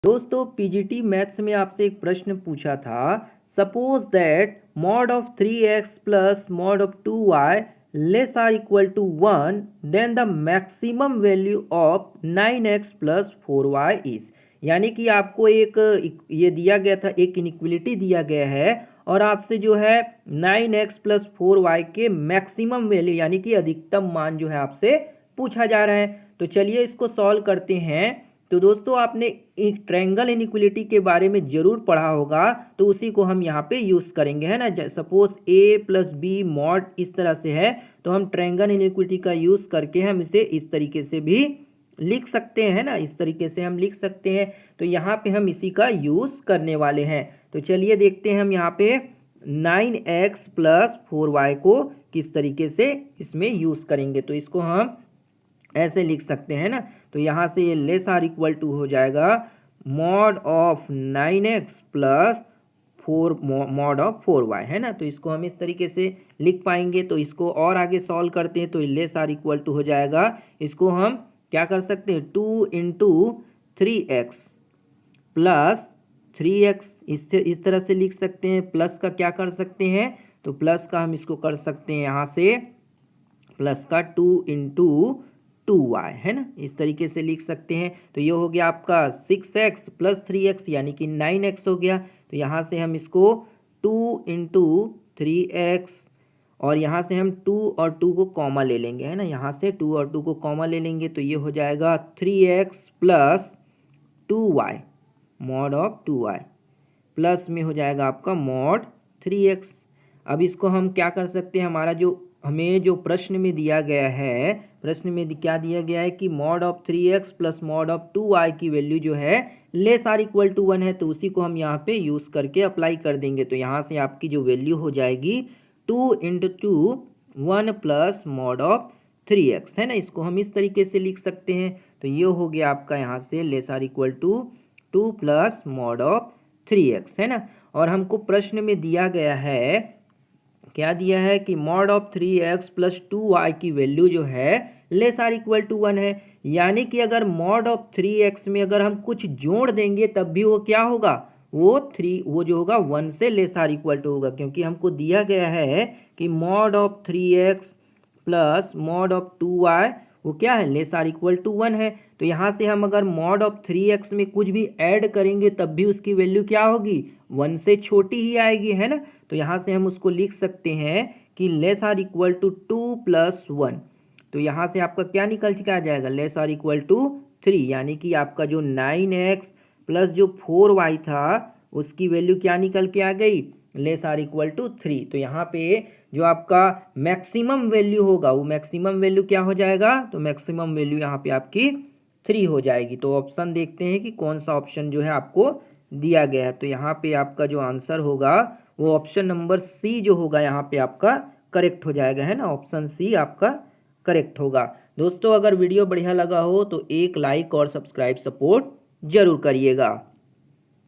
दोस्तों PGT maths में आपसे एक प्रश्न पूछा था। Suppose that mod of 3x plus mod of 2y less or equal to 1, then the maximum value of 9x plus 4y is. यानी कि आपको एक ये दिया गया था, एक इनइक्वलिटी दिया गया है और आपसे जो है 9x प्लस 4y के मैक्सिमम वैल्यू यानी कि अधिकतम मान जो है आपसे पूछा जा रहा है। तो चलिए इसको सॉल्व करते हैं। तो दोस्तों आपने एक ट्रायंगल इनइक्वलिटी के बारे में जरूर पढ़ा होगा, तो उसी को हम यहाँ पे यूज़ करेंगे, है ना। Suppose a plus B mod इस तरह से है, तो हम ट्रायंगल इनइक्वलिटी का यूज़ करके हम इसे इस तरीके से भी लिख सकते हैं ना, इस तरीके से हम लिख सकते हैं। तो यहाँ पे हम इसी का यूज़ करने वाले हैं। तो चलिए देखते हैं हम यहाँ पे 9x प्लस 4y को किस तरीके से इसमें यूज़ करेंगे। तो इसको हम ऐसे लिख सकते हैं ना। तो यहाँ से ये लेस आर इक्वल टू हो जाएगा mod of 9x plus 4 mod of 4y, है ना। तो इसको हम इस तरीके से लिख पाएंगे। तो इसको और आगे सॉल्व करते हैं तो लेस आर इक्वल टू हो जाएगा, इसको हम क्या कर सकते हैं 2 इंटू 3x प्लस 3x इस तरह से लिख सकते हैं। प्लस का क्या कर सकते हैं, तो प्लस का हम इसको कर सकते हैं यहाँ से प्लस का 2 इंटू 2y, है ना, इस तरीके से लिख सकते हैं। तो ये हो गया आपका 6x प्लस 3x यानी कि 9x हो गया। तो यहाँ से हम इसको 2 इंटू 3x और यहाँ से हम 2 और 2 को कॉमा ले लेंगे, है ना। यहाँ से 2 और 2 को कॉमा ले लेंगे तो ये हो जाएगा 3x plus 2y mod of 2y plus में हो जाएगा आपका मॉड 3x। अब इसको हम क्या कर सकते हैं, हमारा हमें जो प्रश्न में दिया गया है, प्रश्न में क्या दिया गया है कि mod of 3x plus mod of 2y की वैल्यू जो है लेस आर इक्वल टू 1 है। तो उसी को हम यहाँ पे यूज़ करके अप्लाई कर देंगे। तो यहाँ से आपकी जो वैल्यू हो जाएगी 2 into 1 plus mod of 3x, है ना। इसको हम इस तरीके से लिख सकते हैं। तो ये हो गया आपका यहाँ से less or equal to 2 plus mod of 3x, है ना। और हमको प्रश्न में दिया गया है, क्या दिया है कि mod of 3x plus 2y की वैल्यू जो है लेस आर इक्वल टू 1 है। यानी कि अगर मॉड ऑफ 3x में अगर हम कुछ जोड़ देंगे तब भी वो क्या होगा, वो जो होगा 1 से लेस आर इक्वल टू होगा, क्योंकि हमको दिया गया है कि mod of 3x plus mod of 2y वो क्या है, लेस आर इक्वल टू 1 है। तो यहाँ से हम अगर मॉड ऑफ 3x में कुछ भी ऐड करेंगे तब भी उसकी वैल्यू क्या होगी, 1 से छोटी ही आएगी, है ना। तो यहाँ से हम उसको लिख सकते हैं कि less or equal to 2 plus 1। तो यहाँ से आपका क्या निकल के आ जाएगा, लेस आर इक्वल टू 3, यानी कि आपका जो 9x प्लस जो 4y था उसकी वैल्यू क्या निकल के आ गई, लेस आर इक्वल टू 3। तो यहाँ पे जो आपका मैक्सिमम वैल्यू होगा वो मैक्सिमम वैल्यू क्या हो जाएगा, तो मैक्सिमम वैल्यू यहाँ पे आपकी 3 हो जाएगी। तो ऑप्शन देखते हैं कि कौन सा ऑप्शन जो है आपको दिया गया है। तो यहाँ पे आपका जो आंसर होगा वो ऑप्शन नंबर सी जो होगा यहाँ पे आपका करेक्ट हो जाएगा, है ना। ऑप्शन सी आपका करेक्ट होगा। दोस्तों अगर वीडियो बढ़िया लगा हो तो एक लाइक और सब्सक्राइब सपोर्ट जरूर करिएगा।